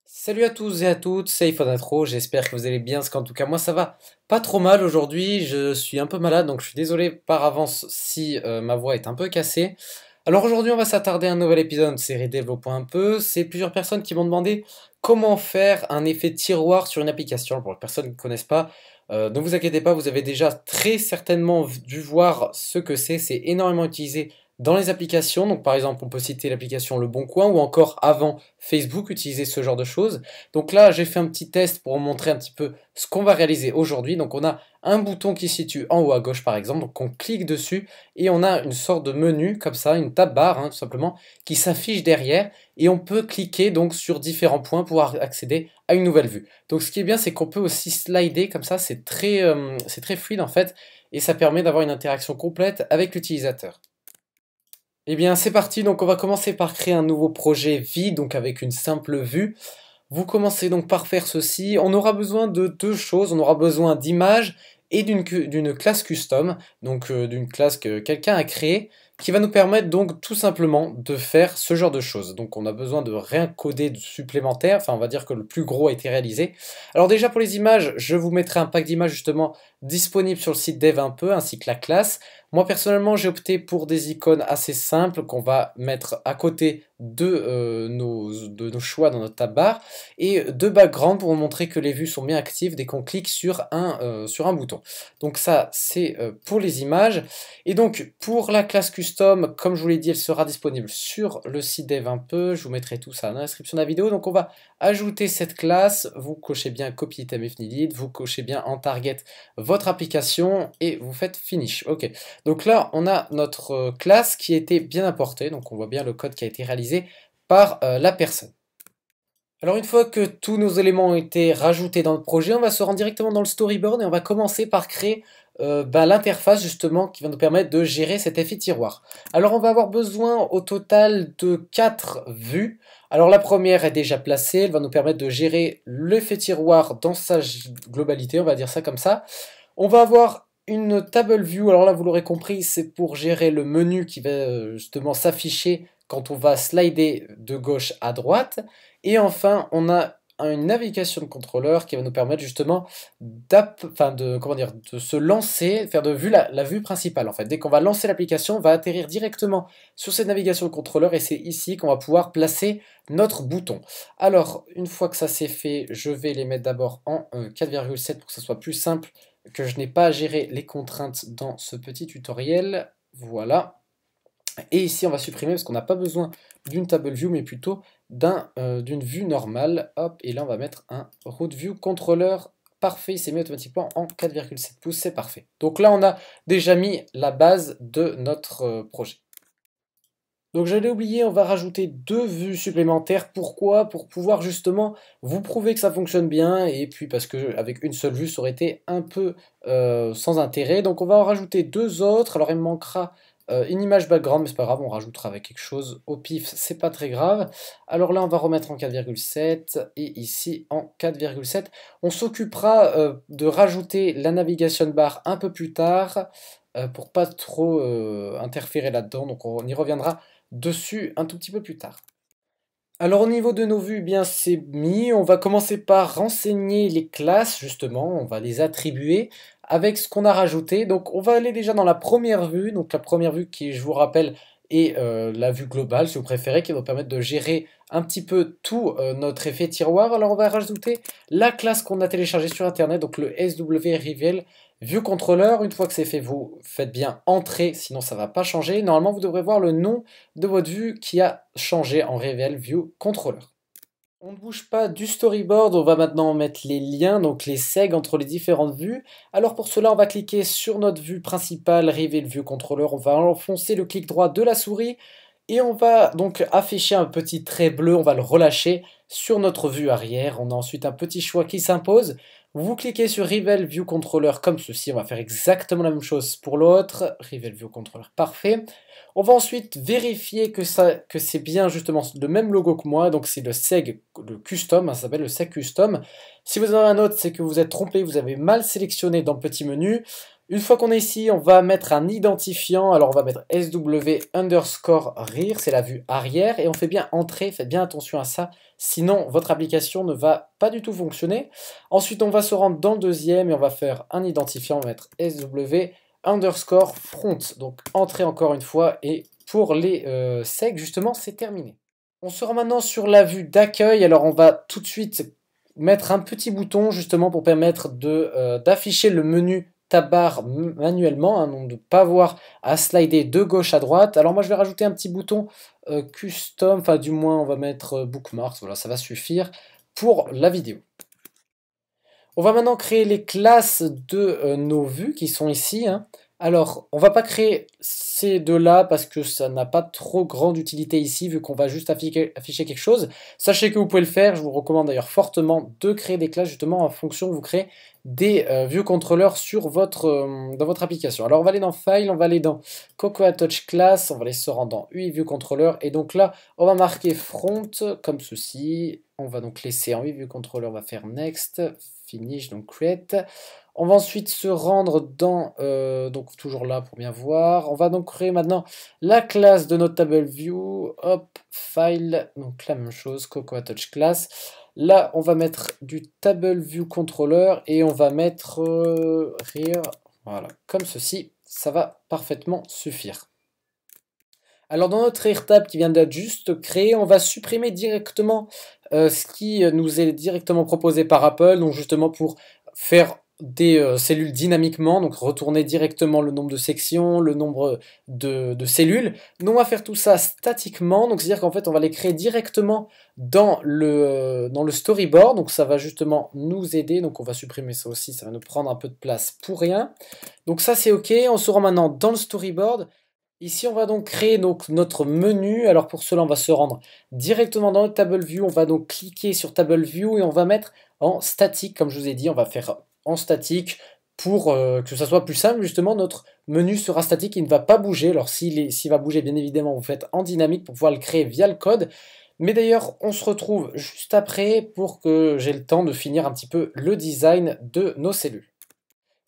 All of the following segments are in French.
Salut à tous et à toutes, c'est iPhoneIntro, j'espère que vous allez bien, parce qu'en tout cas moi ça va pas trop mal aujourd'hui, je suis un peu malade donc je suis désolé par avance si ma voix est un peu cassée. Alors aujourd'hui on va s'attarder à un nouvel épisode de série Développons un peu, c'est plusieurs personnes qui m'ont demandé comment faire un effet tiroir sur une application, pour les personnes qui ne connaissent pas. Ne vous inquiétez pas, vous avez déjà très certainement dû voir ce que c'est énormément utilisé dans les applications, donc par exemple on peut citer l'application Le Bon Coin ou encore avant Facebook utiliser ce genre de choses. Donc là j'ai fait un petit test pour vous montrer un petit peu ce qu'on va réaliser aujourd'hui. Donc on a un bouton qui se situe en haut à gauche par exemple, donc on clique dessus et on a une sorte de menu comme ça, une tab bar tout simplement, qui s'affiche derrière et on peut cliquer donc sur différents points pour accéder à une nouvelle vue. Donc ce qui est bien c'est qu'on peut aussi slider comme ça, c'est très fluide en fait et ça permet d'avoir une interaction complète avec l'utilisateur. Eh bien c'est parti, donc on va commencer par créer un nouveau projet vide, donc avec une simple vue. Vous commencez donc par faire ceci, on aura besoin de deux choses, on aura besoin d'images et d'une classe custom, donc d'une classe que quelqu'un a créée, qui va nous permettre donc tout simplement de faire ce genre de choses. Donc on a besoin de rien coder de supplémentaire, enfin on va dire que le plus gros a été réalisé. Alors déjà pour les images, je vous mettrai un pack d'images justement disponible sur le site Dev un peu, ainsi que la classe. Moi personnellement j'ai opté pour des icônes assez simples qu'on va mettre à côté de nos choix dans notre tab bar et deux backgrounds pour vous montrer que les vues sont bien actives dès qu'on clique sur un bouton. Donc ça c'est pour les images. Et donc pour la classe custom, comme je vous l'ai dit, elle sera disponible sur le site Dev un peu. Je vous mettrai tout ça dans la description de la vidéo. Donc on va ajouter cette classe, vous cochez bien copy item if needed, vous cochez bien en target votre application et vous faites finish. Ok. Donc là, on a notre classe qui a été bien importée, donc on voit bien le code qui a été réalisé par la personne. Alors une fois que tous nos éléments ont été rajoutés dans le projet, on va se rendre directement dans le storyboard et on va commencer par créer l'interface justement qui va nous permettre de gérer cet effet tiroir. Alors on va avoir besoin au total de 4 vues. Alors la première est déjà placée, elle va nous permettre de gérer l'effet tiroir dans sa globalité, on va dire ça comme ça. On va avoir une table view, alors là vous l'aurez compris, c'est pour gérer le menu qui va justement s'afficher quand on va slider de gauche à droite. Et enfin, on a une navigation de contrôleur qui va nous permettre justement de se lancer, faire de vue la vue principale en fait. Dès qu'on va lancer l'application, on va atterrir directement sur cette navigation de contrôleur et c'est ici qu'on va pouvoir placer notre bouton. Alors, une fois que ça c'est fait, je vais les mettre d'abord en 4,7 pour que ça soit plus simple, que je n'ai pas à gérer les contraintes dans ce petit tutoriel. Voilà. Et ici, on va supprimer parce qu'on n'a pas besoin d'une table view, mais plutôt d'une vue normale. Hop, et là, on va mettre un root view controller. Parfait, il s'est mis automatiquement en 4,7 pouces, c'est parfait. Donc là, on a déjà mis la base de notre projet. Donc j'allais oublier, on va rajouter 2 vues supplémentaires. Pourquoi? Pour pouvoir justement vous prouver que ça fonctionne bien, et puis parce que avec une seule vue, ça aurait été un peu sans intérêt. Donc on va en rajouter 2 autres. Alors il me manquera une image background, mais c'est pas grave, on rajoutera avec quelque chose au pif, c'est pas très grave. Alors là, on va remettre en 4,7 et ici en 4,7. On s'occupera de rajouter la navigation bar un peu plus tard pour pas trop interférer là-dedans. Donc on y reviendra dessus un tout petit peu plus tard. Alors au niveau de nos vues, eh bien c'est mis. On va commencer par renseigner les classes, justement, on va les attribuer avec ce qu'on a rajouté. Donc on va aller déjà dans la première vue, donc la première vue qui, je vous rappelle, est la vue globale, si vous préférez, qui va nous permettre de gérer un petit peu tout notre effet tiroir. Alors on va rajouter la classe qu'on a téléchargée sur internet, donc le SW Reveal View Controller. Une fois que c'est fait, vous faites bien entrer, sinon ça ne va pas changer. Normalement, vous devrez voir le nom de votre vue qui a changé en Reveal View Controller. On ne bouge pas du storyboard, on va maintenant mettre les liens, donc les segs entre les différentes vues. Alors pour cela, on va cliquer sur notre vue principale, Reveal View Controller, on va enfoncer le clic droit de la souris et on va donc afficher un petit trait bleu, on va le relâcher sur notre vue arrière. On a ensuite un petit choix qui s'impose. Vous cliquez sur Reveal View Controller comme ceci, on va faire exactement la même chose pour l'autre. Reveal View Controller, parfait. On va ensuite vérifier que c'est bien justement le même logo que moi, donc c'est le seg, le custom, ça s'appelle le seg custom. Si vous en avez un autre, c'est que vous êtes trompé, vous avez mal sélectionné dans le petit menu. Une fois qu'on est ici, on va mettre un identifiant. Alors on va mettre SW_rear, c'est la vue arrière. Et on fait bien entrer, faites bien attention à ça. Sinon, votre application ne va pas du tout fonctionner. Ensuite, on va se rendre dans le deuxième et on va faire un identifiant. On va mettre SW_front. Donc entrer encore une fois. Et pour les segs, justement, c'est terminé. On se rend maintenant sur la vue d'accueil. Alors on va tout de suite mettre un petit bouton justement pour permettre d'afficher le menu tab bar manuellement, hein, donc de ne pas avoir à slider de gauche à droite. Alors moi je vais rajouter un petit bouton custom, enfin du moins on va mettre bookmarks, voilà ça va suffire pour la vidéo. On va maintenant créer les classes de nos vues qui sont ici, hein. Alors, on va pas créer ces deux-là parce que ça n'a pas trop grande utilité ici vu qu'on va juste afficher quelque chose. Sachez que vous pouvez le faire, je vous recommande d'ailleurs fortement de créer des classes justement en fonction vous créez des view controllers sur dans votre application. Alors on va aller dans File, on va aller dans Cocoa Touch Class, on va aller se rendre dans UI View Controller et donc là on va marquer Front comme ceci. On va donc laisser en UI View Controller, on va faire Next, Finish, donc Create. On va ensuite se rendre dans, donc toujours là pour bien voir. On va donc créer maintenant la classe de notre table view. Hop, file, donc la même chose, Cocoa Touch Class. Là, on va mettre du table view controller et on va mettre rear, voilà, comme ceci. Ça va parfaitement suffire. Alors dans notre rear tab qui vient d'être juste créé, on va supprimer directement ce qui nous est directement proposé par Apple, donc justement pour faire des cellules dynamiquement, donc retourner directement le nombre de sections, le nombre de cellules. Nous on va faire tout ça statiquement, donc c'est-à-dire qu'en fait on va les créer directement dans le storyboard, donc ça va justement nous aider, donc on va supprimer ça aussi, ça va nous prendre un peu de place pour rien. Donc ça c'est ok, on se rend maintenant dans le storyboard. Ici, on va donc créer notre menu. Alors pour cela, on va se rendre directement dans notre Table View. On va donc cliquer sur Table View et on va mettre en statique, comme je vous ai dit. On va faire en statique pour que ça soit plus simple. Justement, notre menu sera statique, il ne va pas bouger. Alors s'il va bouger, bien évidemment, vous faites en dynamique pour pouvoir le créer via le code. Mais d'ailleurs, on se retrouve juste après pour que j'ai le temps de finir un petit peu le design de nos cellules.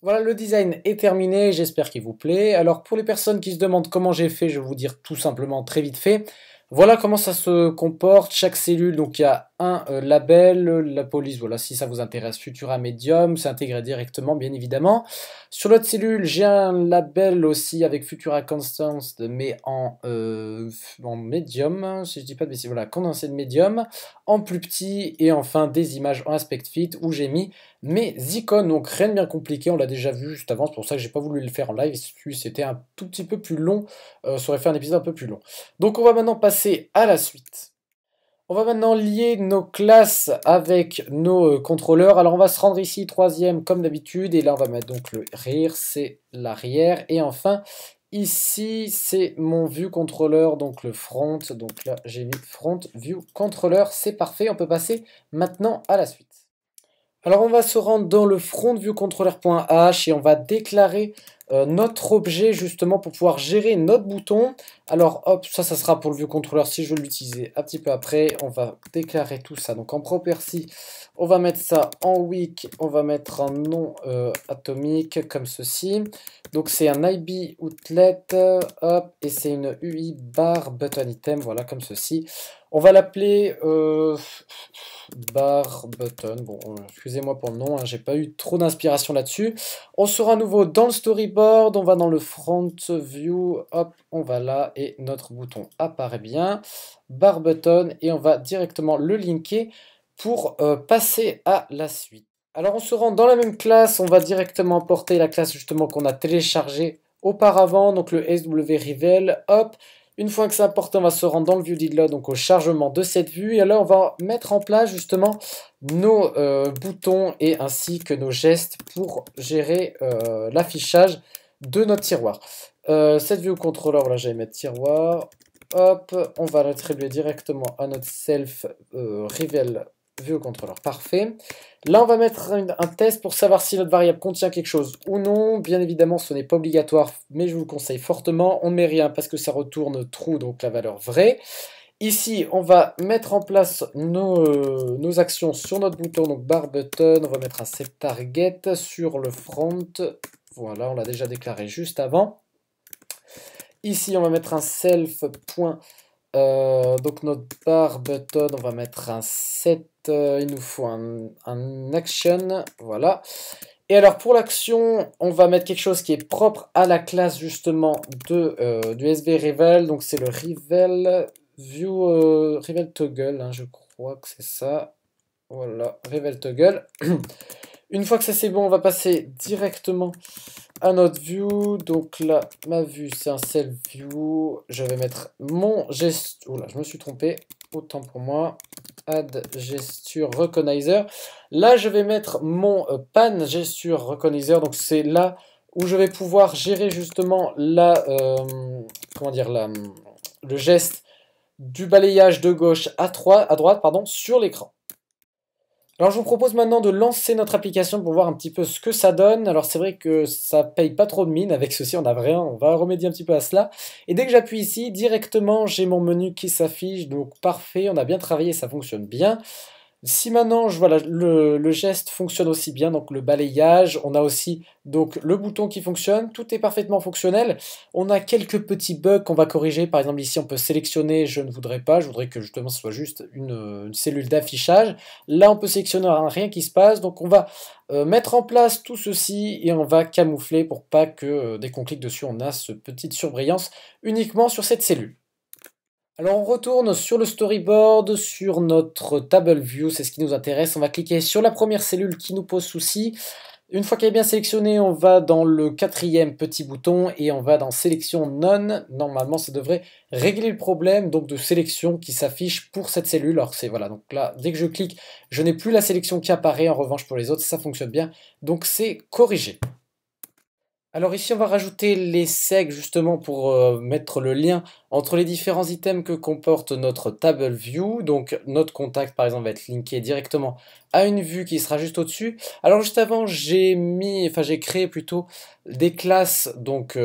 Voilà, le design est terminé, j'espère qu'il vous plaît. Alors pour les personnes qui se demandent comment j'ai fait, je vais vous dire tout simplement très vite fait. Voilà comment ça se comporte, chaque cellule, donc il y a un label, la police, voilà, si ça vous intéresse, Futura Medium, c'est intégré directement, bien évidemment. Sur l'autre cellule, j'ai un label aussi avec Futura Constance, mais en Medium, si je dis pas de bêtises, voilà, condensé de Medium, en plus petit, et enfin des images en Aspect Fit, où j'ai mis mes icônes, donc rien de bien compliqué, on l'a déjà vu juste avant, c'est pour ça que j'ai pas voulu le faire en live, c'était un tout petit peu plus long, ça aurait fait un épisode un peu plus long. Donc on va maintenant passer à la suite. On va maintenant lier nos classes avec nos contrôleurs. Alors on va se rendre ici, troisième comme d'habitude, et là on va mettre donc le rear, c'est l'arrière, et enfin ici c'est mon view controller, donc le front, donc là j'ai mis front view controller, c'est parfait, on peut passer maintenant à la suite. Alors on va se rendre dans le front view controller.h et on va déclarer notre objet justement pour pouvoir gérer notre bouton. Alors hop, ça sera pour le view controller si je veux l'utiliser un petit peu après. On va déclarer tout ça. Donc en property, on va mettre ça en weak, on va mettre un nom atomique comme ceci. Donc c'est un IB outlet, hop, et c'est une UI bar button item, voilà comme ceci. On va l'appeler bar button. Bon, excusez-moi pour le nom, hein, j'ai pas eu trop d'inspiration là-dessus. On sera à nouveau dans le storyboard, on va dans le front view, hop, on va là et notre bouton apparaît bien. Bar button et on va directement le linker pour passer à la suite. Alors on se rend dans la même classe, on va directement importer la classe justement qu'on a téléchargée auparavant, donc le SW-Reveal, hop. Une fois que c'est importé, on va se rendre dans le ViewDidLoad, donc au chargement de cette vue. Et là, on va mettre en place justement nos boutons et ainsi que nos gestes pour gérer l'affichage de notre tiroir. Cette vue controller, voilà, j'allais mettre tiroir. Hop, on va l'attribuer directement à notre self reveal view controller. Parfait. Là, on va mettre un test pour savoir si notre variable contient quelque chose ou non. Bien évidemment, ce n'est pas obligatoire, mais je vous le conseille fortement. On ne met rien parce que ça retourne true, donc la valeur vraie. Ici, on va mettre en place nos actions sur notre bouton, donc bar button. On va mettre un set target sur le front Voilà, on l'a déjà déclaré juste avant. Ici, on va mettre un self. Donc notre bar button, on va mettre un set. Il nous faut un action. Voilà. Et alors pour l'action, on va mettre quelque chose qui est propre à la classe justement du SV Revel. Donc c'est le Revel View Revel Toggle, hein, je crois que c'est ça. Voilà, Revel Toggle. Une fois que ça c'est bon, on va passer directement à notre view. Donc là, ma vue, c'est un self view. Je vais mettre mon gesture. Oula, je me suis trompé. Autant pour moi. Add gesture recognizer. Là, je vais mettre mon pan gesture recognizer. Donc c'est là où je vais pouvoir gérer justement comment dire, le geste du balayage de gauche à droite, pardon, sur l'écran. Alors je vous propose maintenant de lancer notre application pour voir un petit peu ce que ça donne. Alors c'est vrai que ça paye pas trop de mine, avec ceci on va remédier un petit peu à cela. Et dès que j'appuie ici, directement j'ai mon menu qui s'affiche, donc parfait, on a bien travaillé, ça fonctionne bien. Si maintenant voilà, le geste fonctionne aussi bien, donc le balayage, on a aussi donc le bouton qui fonctionne, tout est parfaitement fonctionnel. On a quelques petits bugs qu'on va corriger, par exemple ici on peut sélectionner, je ne voudrais pas, je voudrais que justement ce soit juste une cellule d'affichage. Là on peut sélectionner rien qui se passe, donc on va mettre en place tout ceci et on va camoufler pour pas que dès qu'on clique dessus on a cette petite surbrillance uniquement sur cette cellule. Alors on retourne sur le storyboard, sur notre table view, c'est ce qui nous intéresse. On va cliquer sur la première cellule qui nous pose souci. Une fois qu'elle est bien sélectionnée, on va dans le quatrième petit bouton et on va dans sélection none. Normalement, ça devrait régler le problème donc de sélection qui s'affiche pour cette cellule. Alors c'est voilà, donc là, dès que je clique, je n'ai plus la sélection qui apparaît. En revanche, pour les autres, ça fonctionne bien. Donc c'est corrigé. Alors ici, on va rajouter les segs justement pour mettre le lien entre les différents items que comporte notre table view. Donc notre contact par exemple va être linké directement à une vue qui sera juste au-dessus. Alors juste avant, j'ai créé plutôt des classes donc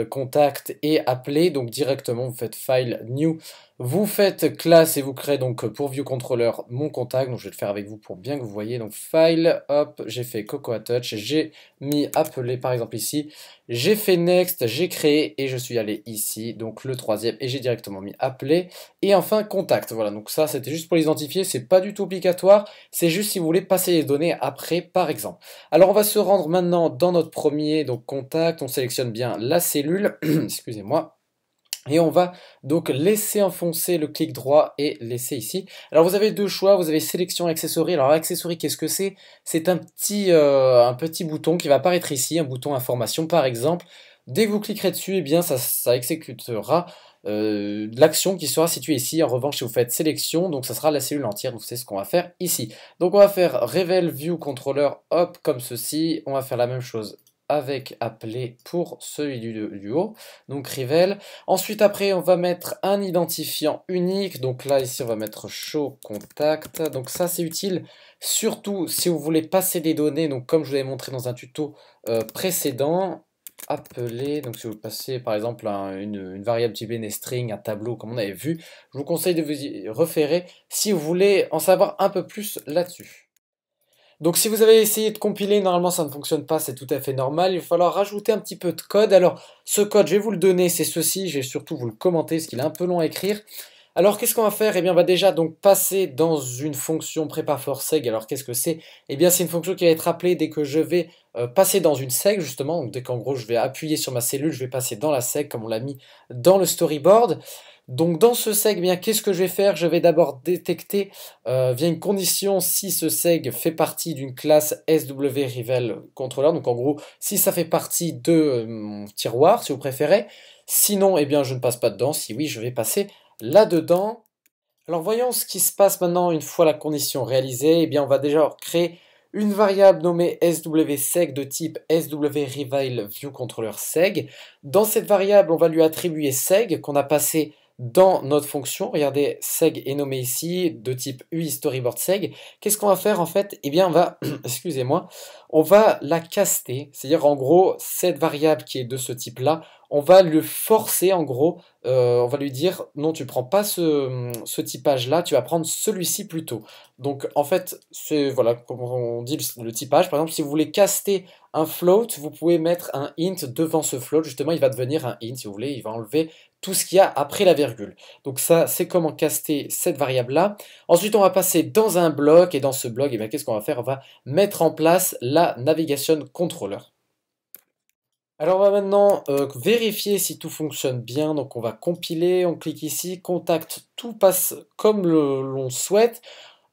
contact et appelé. Donc directement, vous faites file new. Vous faites classe et vous créez donc pour view controller mon contact. Donc je vais le faire avec vous pour bien que vous voyez. Donc file, hop, j'ai fait Cocoa Touch, j'ai mis appelé par exemple ici. J'ai fait next, j'ai créé et je suis allé ici, donc le troisième, et j'ai directement mis appelé. Et enfin contact, voilà, donc ça c'était juste pour l'identifier, c'est pas du tout obligatoire, c'est juste si vous voulez passer les données après par exemple. Alors on va se rendre maintenant dans notre premier, donc contact, on sélectionne bien la cellule, excusez-moi. Et on va donc laisser enfoncer le clic droit et laisser ici. Alors vous avez deux choix, vous avez sélection accessory. Alors accessory, qu'est-ce que c'est? C'est un petit bouton qui va apparaître ici, un bouton information par exemple. Dès que vous cliquerez dessus, eh bien ça exécutera l'action qui sera située ici. En revanche, si vous faites sélection, donc ça sera la cellule entière, donc c'est ce qu'on va faire ici. Donc on va faire Revel View Controller, hop, comme ceci. On va faire la même chose avec appelé pour celui du haut, donc Revel. Ensuite après on va mettre un identifiant unique, donc là ici on va mettre show contact, donc ça c'est utile surtout si vous voulez passer des données, donc comme je vous l'avais montré dans un tuto précédent, appeler, donc si vous passez par exemple une variable type string, un tableau comme on avait vu, je vous conseille de vous y référer si vous voulez en savoir un peu plus là-dessus. Donc si vous avez essayé de compiler, normalement ça ne fonctionne pas, c'est tout à fait normal. Il va falloir rajouter un petit peu de code. Alors ce code, je vais vous le donner, c'est ceci. Je vais surtout vous le commenter parce qu'il est un peu long à écrire. Alors qu'est-ce qu'on va faire? Eh bien on va déjà donc passer dans une fonction prépare for seg. Alors qu'est-ce que c'est? Eh bien c'est une fonction qui va être appelée dès que je vais passer dans une seg justement. Donc dès qu'en gros je vais appuyer sur ma cellule, je vais passer dans la seg comme on l'a mis dans le storyboard. Donc dans ce seg, eh bien qu'est-ce que je vais faire? Je vais d'abord détecter via une condition si ce seg fait partie d'une classe SW Controller. Donc en gros, si ça fait partie de mon tiroir, si vous préférez. Sinon, eh bien je ne passe pas dedans. Si oui, je vais passer là-dedans. Alors voyons ce qui se passe maintenant une fois la condition réalisée. Eh bien on va déjà créer une variable nommée swseg de type swRevealViewControllerSeg. Dans cette variable, on va lui attribuer seg qu'on a passé dans notre fonction. Regardez, seg est nommé ici, de type UI storyboard seg. Qu'est-ce qu'on va faire en fait? Eh bien, on va, excusez-moi, on va la caster, c'est-à-dire en gros, cette variable qui est de ce type-là, on va le forcer en gros, on va lui dire non, tu prends pas ce typage-là, tu vas prendre celui-ci plutôt. Donc en fait, c'est voilà, comme on dit le typage. Par exemple, si vous voulez caster un float, vous pouvez mettre un int devant ce float, justement, il va devenir un int si vous voulez, il va enlever tout ce qu'il y a après la virgule. Donc ça, c'est comment caster cette variable-là. Ensuite, on va passer dans un bloc, et dans ce bloc, eh bien, qu'est-ce qu'on va faire? On va mettre en place la navigation controller. Alors on va maintenant vérifier si tout fonctionne bien, donc on va compiler, on clique ici, contact, tout passe comme l'on souhaite.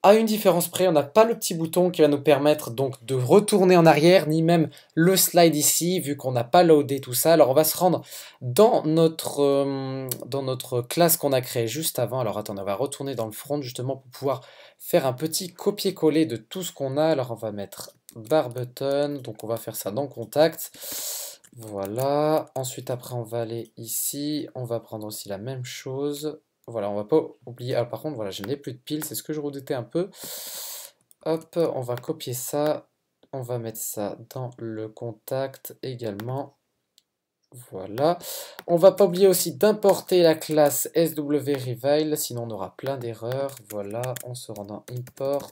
À une différence près, on n'a pas le petit bouton qui va nous permettre donc de retourner en arrière, ni même le slide ici, vu qu'on n'a pas loadé tout ça. Alors on va se rendre dans notre classe qu'on a créée juste avant. Alors attendez, on va retourner dans le front justement pour pouvoir faire un petit copier-coller de tout ce qu'on a. Alors on va mettre bar button, donc on va faire ça dans contact. Voilà, ensuite après on va aller ici, on va prendre aussi la même chose. Voilà, on va pas oublier. Ah, par contre, voilà, je n'ai plus de piles, c'est ce que je redoutais un peu. Hop, on va copier ça. On va mettre ça dans le contact également. Voilà. On va pas oublier aussi d'importer la classe swreveal, sinon on aura plein d'erreurs. Voilà, on se rend dans import,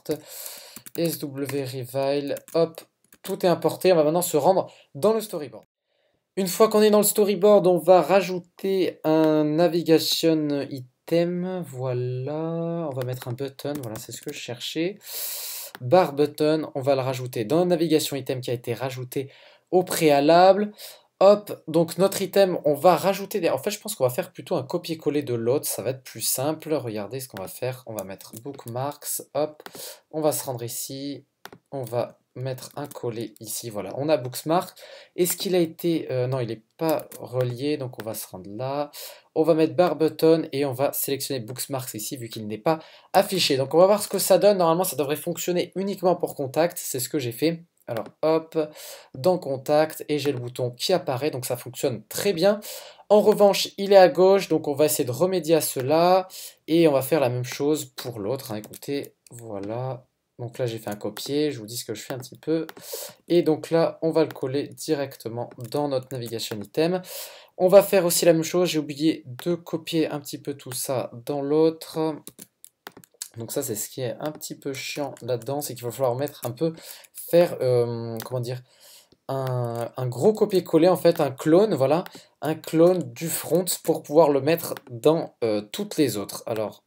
swreveal, hop, tout est importé. On va maintenant se rendre dans le storyboard. Une fois qu'on est dans le storyboard, on va rajouter un navigation item. Voilà, on va mettre un button. Voilà, c'est ce que je cherchais. Bar button, on va le rajouter dans la navigation item qui a été rajouté au préalable. Hop, donc notre item, on va rajouter des... En fait, je pense qu'on va faire plutôt un copier-coller de l'autre. Ça va être plus simple. Regardez ce qu'on va faire. On va mettre bookmarks. Hop, on va se rendre ici. On va mettre un coller ici, voilà, on a Booksmark. Est-ce qu'il a été... non, il n'est pas relié, donc on va se rendre là. On va mettre bar button et on va sélectionner Booksmarks ici, vu qu'il n'est pas affiché. Donc on va voir ce que ça donne. Normalement, ça devrait fonctionner uniquement pour contact, c'est ce que j'ai fait. Alors hop, dans contact, et j'ai le bouton qui apparaît, donc ça fonctionne très bien. En revanche, il est à gauche, donc on va essayer de remédier à cela, et on va faire la même chose pour l'autre, hein. Écoutez, voilà. Donc là, j'ai fait un copier, je vous dis ce que je fais un petit peu. Et donc là, on va le coller directement dans notre navigation item. On va faire aussi la même chose, j'ai oublié de copier un petit peu tout ça dans l'autre. Donc ça, c'est ce qui est un petit peu chiant là-dedans, c'est qu'il va falloir mettre un peu, faire, comment dire, un gros copier-coller, en fait, un clone, voilà, un clone du front pour pouvoir le mettre dans toutes les autres. Alors,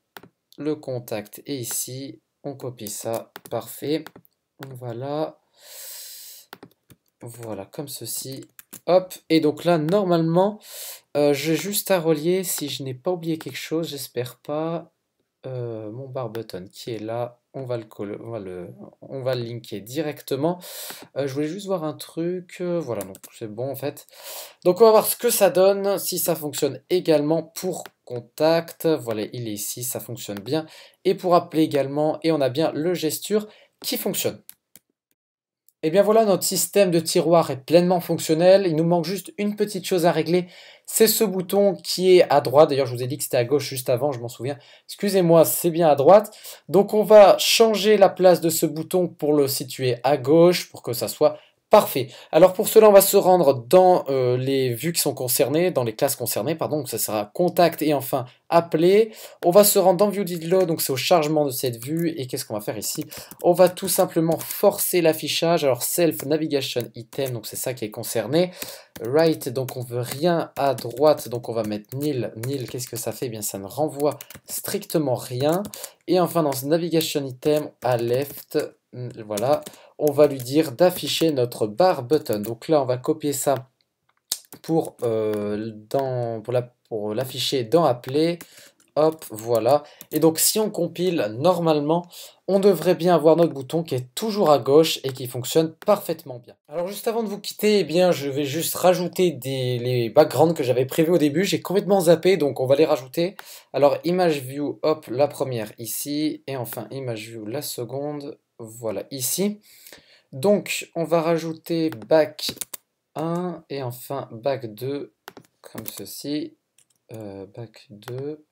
le contact est ici, on copie ça, parfait, voilà, voilà, comme ceci, hop, et donc là, normalement, j'ai juste à relier, si je n'ai pas oublié quelque chose, j'espère pas, mon bar button qui est là, on va le coller, on va le linker directement. Je voulais juste voir un truc, voilà, donc c'est bon en fait. Donc on va voir ce que ça donne, si ça fonctionne également pour contact. Voilà, il est ici, ça fonctionne bien. Et pour appeler également, et on a bien le gesture qui fonctionne. Et bien voilà, notre système de tiroir est pleinement fonctionnel. Il nous manque juste une petite chose à régler. C'est ce bouton qui est à droite. D'ailleurs, je vous ai dit que c'était à gauche juste avant, je m'en souviens. Excusez-moi, c'est bien à droite. Donc on va changer la place de ce bouton pour le situer à gauche, pour que ça soit parfait. Alors pour cela, on va se rendre dans les vues qui sont concernées, dans les classes concernées, pardon. Donc ça sera contact et enfin appeler. On va se rendre dans View Did Load, donc c'est au chargement de cette vue. Et qu'est-ce qu'on va faire ici? On va tout simplement forcer l'affichage. Alors Self Navigation Item, donc c'est ça qui est concerné. Right, donc on veut rien à droite, donc on va mettre nil. Nil, qu'est-ce que ça fait? Eh bien, ça ne renvoie strictement rien. Et enfin, dans ce Navigation Item, à left, voilà, on va lui dire d'afficher notre bar button. Donc là, on va copier ça pour l'afficher dans Appeler. Hop, voilà. Et donc, si on compile, normalement, on devrait bien avoir notre bouton qui est toujours à gauche et qui fonctionne parfaitement bien. Alors, juste avant de vous quitter, eh bien, je vais juste rajouter les backgrounds que j'avais prévus au début. J'ai complètement zappé, donc on va les rajouter. Alors, Image View, hop, la première ici. Et enfin, Image View, la seconde, voilà, ici. Donc, on va rajouter back 1 et enfin back 2, comme ceci. Back 2.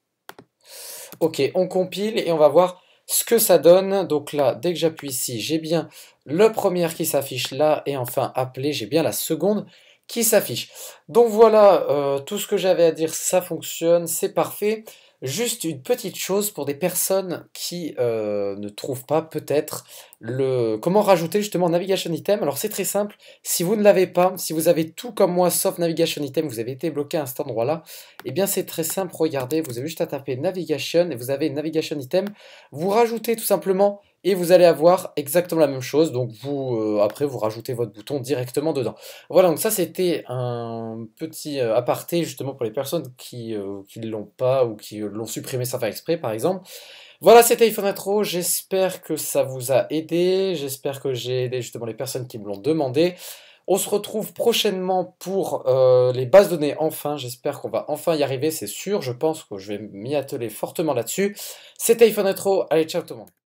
Ok, on compile et on va voir ce que ça donne. Donc là, dès que j'appuie ici, j'ai bien le premier qui s'affiche là et enfin appelé, j'ai bien la seconde qui s'affiche. Donc voilà, tout ce que j'avais à dire, ça fonctionne, c'est parfait. Juste une petite chose pour des personnes qui ne trouvent pas peut-être le comment rajouter justement navigation item. Alors c'est très simple, si vous ne l'avez pas, si vous avez tout comme moi sauf navigation item, vous avez été bloqué à cet endroit-là, eh bien c'est très simple, regardez, vous avez juste à taper navigation et vous avez navigation item, vous rajoutez tout simplement et vous allez avoir exactement la même chose, donc vous après vous rajoutez votre bouton directement dedans. Voilà, donc ça c'était un petit aparté justement pour les personnes qui ne l'ont pas ou qui l'ont supprimé sans faire exprès par exemple. Voilà, c'était iPhone Intro, j'espère que ça vous a aidé, j'espère que j'ai aidé justement les personnes qui me l'ont demandé. On se retrouve prochainement pour les bases de données enfin, j'espère qu'on va enfin y arriver, c'est sûr, je pense que je vais m'y atteler fortement là-dessus. C'était iPhone Intro, allez ciao tout le monde.